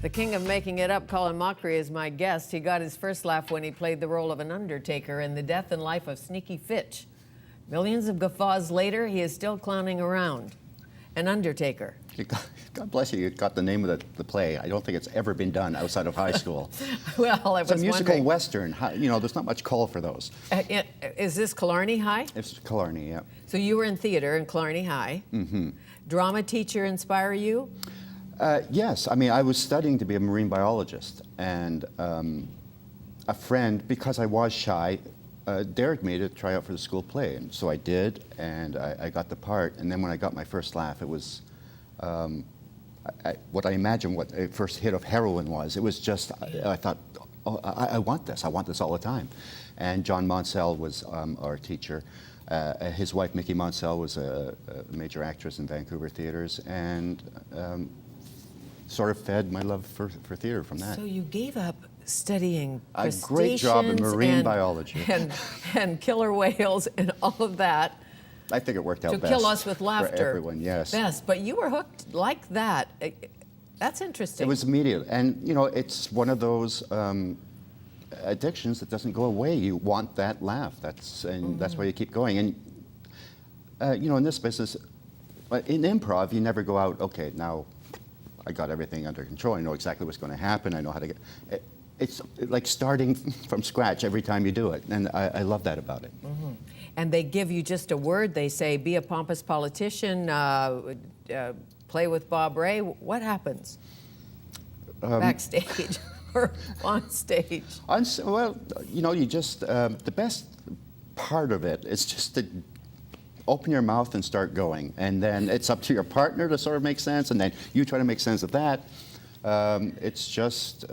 The king of making it up, Colin Mochrie, is my guest. He got his first laugh when he played the role of an undertaker in The Death and Life of Sneaky Fitch. Millions of guffaws later, he is still clowning around. An undertaker. God bless you, you got the name of the play. I don't think it's ever been done outside of high school. Well, I was It's a musical wondering. Western. You know, there's not much call for those. Is this Killarney High? It's Killarney, yeah. So you were in theater in Killarney High. Mm-hmm. Drama teacher inspire you? Yes, I mean, I was studying to be a marine biologist, and a friend, because I was shy, dared me to try out for the school play, and so I did, and I got the part. And then when I got my first laugh, it was what I imagined what a first hit of heroin was. It was just, I thought, oh, I want this all the time. And John Monsell was our teacher. His wife, Mickey Monsell, was a major actress in Vancouver theaters, and sort of fed my love for theater from that. So you gave up studying A great job in crustaceans marine biology. and killer whales and all of that I think it worked out to best kill us with laughter. for everyone, yes. Best, but you were hooked like that. That's interesting. It was immediate, and you know, it's one of those addictions that doesn't go away. You want that laugh. That's why you keep going. And you know, in this business, in improv, you never go out. Okay, now I got everything under control. I know exactly what's going to happen. I know how to get. It's like starting from scratch every time you do it, and I love that about it. Mm-hmm. And they give you just a word. They say, "Be a pompous politician." Play with Bob Ray. What happens backstage or on stage? Well, you know, you just the best part of it is just to open your mouth and start going, and then it's up to your partner to sort of make sense, and then you try to make sense of that. It's just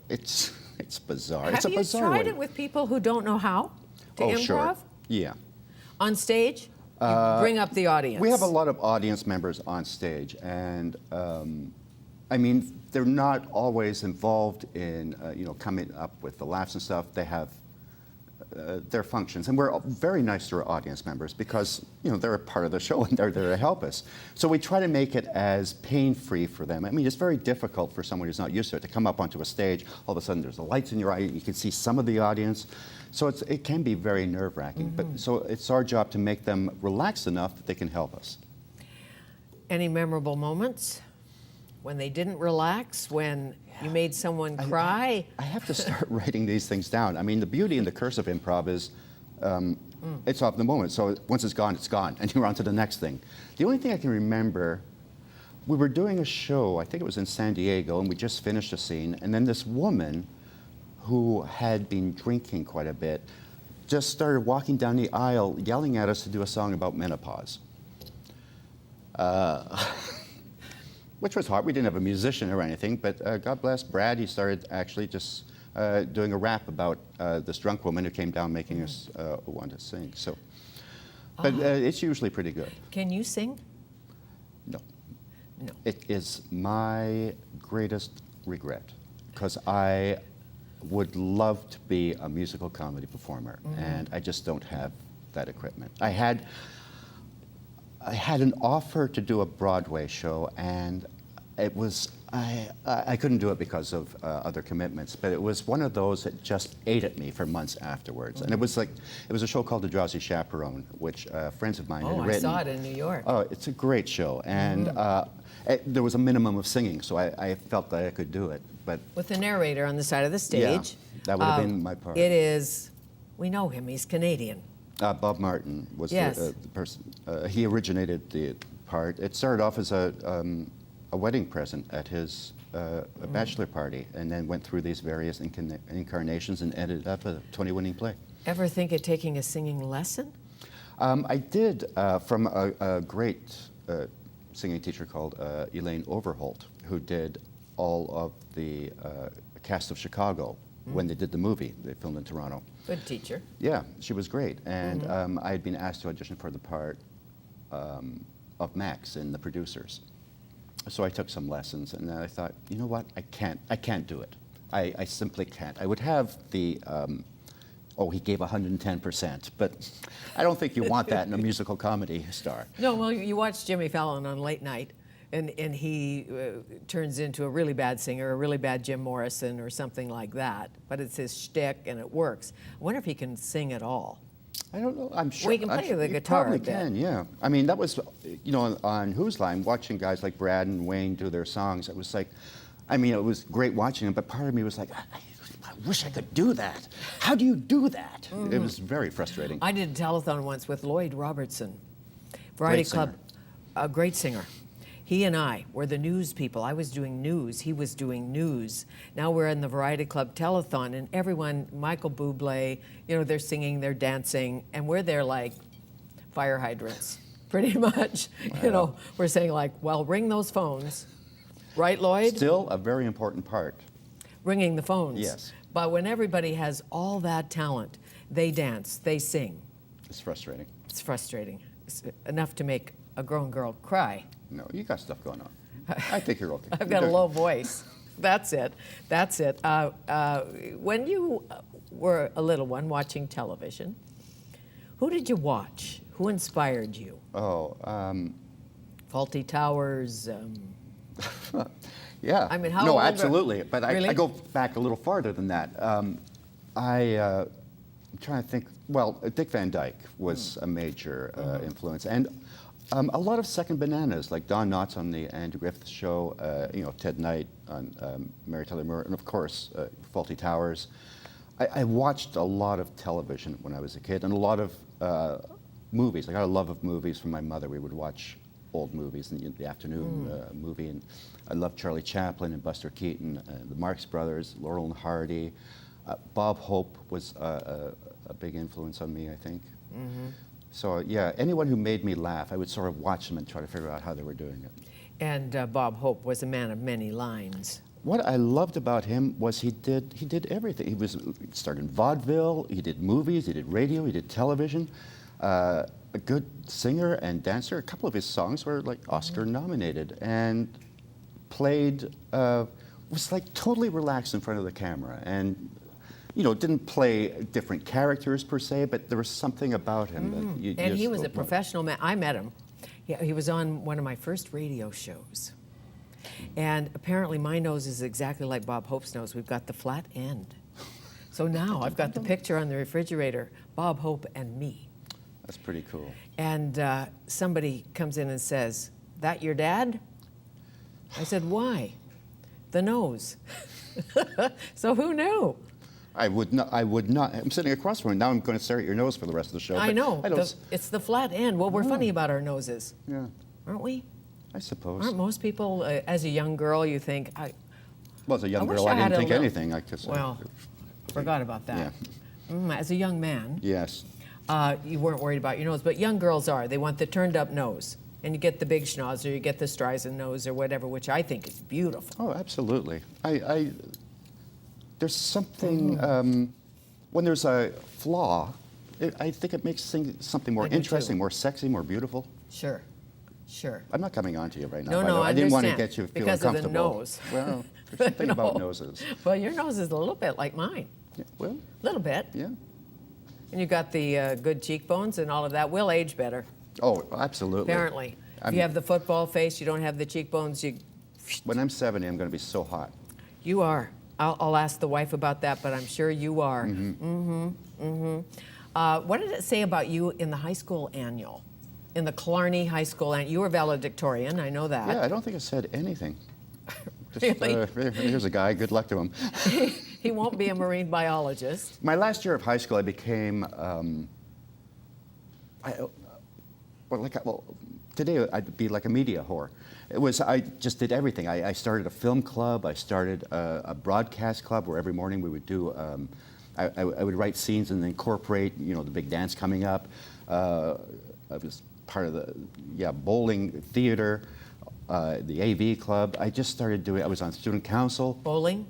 it's bizarre. It's a bizarre Have you tried way. it with people who don't know how to improv? Sure. Yeah. On stage, you bring up the audience. We have a lot of audience members on stage, and I mean, they're not always involved in you know, coming up with the laughs and stuff. They have their functions, and we're very nice to our audience members because you know, they're a part of the show and they're there to help us. So we try to make it as pain-free for them. I mean, it's very difficult for someone who's not used to it to come up onto a stage. All of a sudden, there's the lights in your eye. You can see some of the audience. So it can be very nerve-wracking. But so it's our job to make them relaxed enough that they can help us. Any memorable moments when they didn't relax, when you made someone cry? I have to start writing these things down. I mean, the beauty and the curse of improv is it's off the moment. So once it's gone, and you're on to the next thing. The only thing I can remember, we were doing a show, I think it was in San Diego, and we just finished a scene, and then this woman who had been drinking quite a bit just started walking down the aisle yelling at us to do a song about menopause. Which was hard. We didn't have a musician or anything, but God bless Brad, he started actually just doing a rap about this drunk woman who came down making us want to sing. So, but it's usually pretty good. Can you sing? No. No. It is my greatest regret, because I would love to be a musical comedy performer, and I just don't have that equipment. I had an offer to do a Broadway show, and it was I couldn't do it because of other commitments. But it was one of those that just ate at me for months afterwards. And it was a show called The Drowsy Chaperone, which friends of mine had written. I saw it in New York. Oh, it's a great show, and there was a minimum of singing, so I felt that I could do it. But With the narrator on the side of the stage. Yeah, that would have been my part. It is, we know him, he's Canadian. Bob Martin was the person. He originated the part. It started off as a wedding present at his bachelor party, and then went through these various incarnations and ended up a Tony-winning play. Ever think of taking a singing lesson? I did from a great singing teacher called Elaine Overholt, who did all of the cast of Chicago when they did the movie. They filmed in Toronto. Good teacher. Yeah, she was great. And I had been asked to audition for the part of Max in The Producers. So I took some lessons, and then I thought, you know what, I can't do it. I simply can't. I would have the, he gave 110%, but I don't think you want that in a musical comedy star. No, well, you watch Jimmy Fallon on late night, and he turns into a really bad singer, a really bad Jim Morrison or something like that. But it's his shtick and it works. I wonder if he can sing at all. I don't know. I'm sure. Well, he can play the guitar Probably a bit. can, yeah. I mean, that was, on Who's Line, watching guys like Brad and Wayne do their songs. It was like, I mean, it was great watching them, but part of me was like, I wish I could do that. How do you do that? It was very frustrating. I did a telethon once with Lloyd Robertson, Variety Great Club, a great singer. He and I were the news people. I was doing news, he was doing news. Now we're in the Variety Club telethon, and everyone, Michael Bublé, they're singing, they're dancing, and we're there like fire hydrants, pretty much. Wow. We're saying like, well, ring those phones. Right, Lloyd? Still a very important part. Ringing the phones. Yes. But when everybody has all that talent, they dance, they sing. It's frustrating. It's frustrating. It's enough to make a grown girl cry. No, you got stuff going on. I think you're okay. I've got a low voice. That's it. That's it. When you were a little one watching television, who did you watch? Who inspired you? Oh, Fawlty Towers. yeah. I mean, how no, old are- absolutely. But Really? I go back a little farther than that. I'm trying to think. Well, Dick Van Dyke was a major influence, and a lot of second bananas, like Don Knotts on the Andrew Griffith Show, Ted Knight on Mary Tyler Moore, and of course, Fawlty Towers. I watched a lot of television when I was a kid, and a lot of movies. I got a love of movies from my mother. We would watch old movies in the afternoon movie, and I loved Charlie Chaplin and Buster Keaton, the Marx Brothers, Laurel and Hardy. Bob Hope was a big influence on me, I think. Mm-hmm. So yeah, anyone who made me laugh, I would sort of watch them and try to figure out how they were doing it. And Bob Hope was a man of many lines. What I loved about him was he did everything. He started in vaudeville, he did movies, he did radio, he did television. A good singer and dancer. A couple of his songs were like Oscar nominated, and played, was like totally relaxed in front of the camera, and didn't play different characters per se, but there was something about him that you And he just was a thought, professional man. I met him. He was on one of my first radio shows. And apparently my nose is exactly like Bob Hope's nose. We've got the flat end. So now I've got the picture on the refrigerator, Bob Hope and me. That's pretty cool. And somebody comes in and says, "That your dad?" I said, "Why?" "The nose." So who knew? I would not. I'm sitting across from him. Now I'm going to stare at your nose for the rest of the show. I but know. I don't, It's the flat end. Well, we're funny about our noses, yeah, aren't we? I suppose. Aren't most people, as a young girl, you think, Well, as a young wish girl, I I had didn't a think little- anything. I guess. well, forgot about that. As a young man, Yes. you weren't worried about your nose, but young girls are. They want the turned up nose. And you get the big schnoz, or you get the Streisand nose, or whatever, which I think is beautiful. Oh, absolutely. There's something when there's a flaw. I think it makes something more I do interesting, too. more sexy, more beautiful. Sure, sure. I'm not coming on to you right now. No, by the no, way. I didn't want to understand. get you feeling Because of the uncomfortable. nose. Well, there's something about No. noses. Well, your nose is a little bit like mine. Yeah, well, A little bit. yeah. And you got the good cheekbones and all of that. We'll age better, Oh, absolutely. apparently. If I'm- you have the football face, you don't have the cheekbones, When I'm 70, I'm going to be so hot. you are. I'll ask the wife about that, but I'm sure you are. What did it say about you in the high school annual? In the Killarney High School annual? You were valedictorian, I know that. Yeah, I don't think it said anything. Just, Really? Here's a guy. Good luck to him. He won't be a marine biologist. My last year of high school, I became. Today I'd be like a media whore. I just did everything. I started a film club. I started a broadcast club where every morning we would do. I would write scenes and incorporate, the big dance coming up. I was part of the bowling theater, the AV club. I just started doing. I was on student council. Bowling?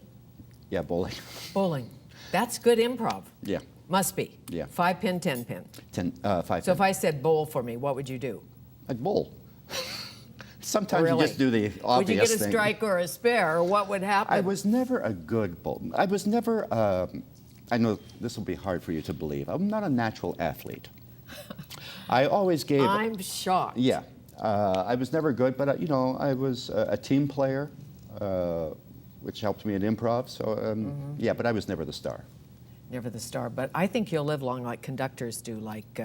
Yeah, bowling. Bowling. That's good improv. Yeah. Must be. Yeah. 5 pin, 10 pin. 5. So if I said bowl for me, what would you do? I'd bowl. Sometimes Really? you just do the obvious Would you get a thing. strike or a spare, or what would happen? I was never a good bowler. I was never. I know this will be hard for you to believe. I'm not a natural athlete. I always gave. I'm shocked. Yeah, I was never good, but you know, I was a team player, which helped me in improv. So yeah, but I was never the star. Never the star, but I think you'll live long like conductors do, like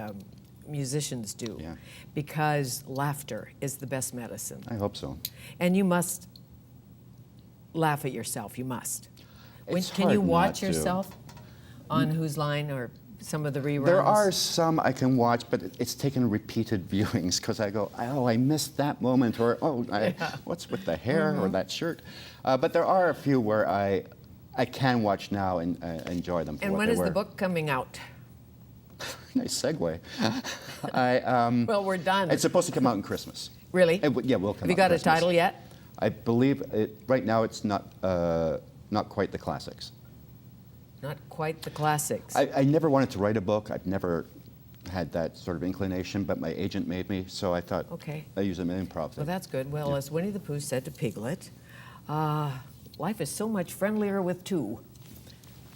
musicians do, Yeah. because laughter is the best medicine. I hope so. And you must laugh at yourself. You must. It's Can you hard watch not to. yourself on Whose Line or some of the reruns? There are some I can watch, but it's taken repeated viewings because I go, oh, I missed that moment, or oh, what's with the hair or that shirt? But there are a few where I can watch now and enjoy them for And what when they is were. the book coming out? Nice segue. Well, we're done. It's supposed to come out in Christmas. Really? Yeah, will come out Have you got in a Christmas. title yet? I believe right now it's not quite the classics. Not quite the classics. I never wanted to write a book. I've never had that sort of inclination, but my agent made me, so I thought Okay. I use an improv. Well, that's good. Well, as Winnie the Pooh said to Piglet, life is so much friendlier with two.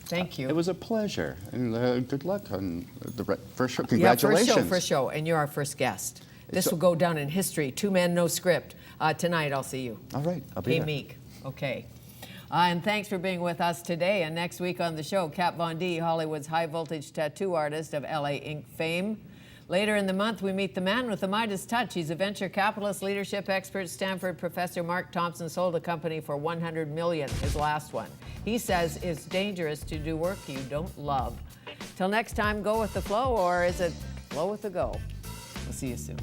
Thank you. It was a pleasure, and good luck on the first show. Yeah, Congratulations. first show, and you're our first guest. This So- will go down in history. Two men, no script. Tonight, I'll see you. All right, I'll be Kay there. Meek. Okay. And thanks for being with us today. And next week on the show, Kat Von D, Hollywood's high-voltage tattoo artist of LA Ink fame. Later in the month, we meet the man with the Midas touch. He's a venture capitalist, leadership expert. Stanford professor Mark Thompson sold a company for $100 million, his last one. He says it's dangerous to do work you don't love. Till next time, go with the flow, or is it flow with the go? We'll see you soon.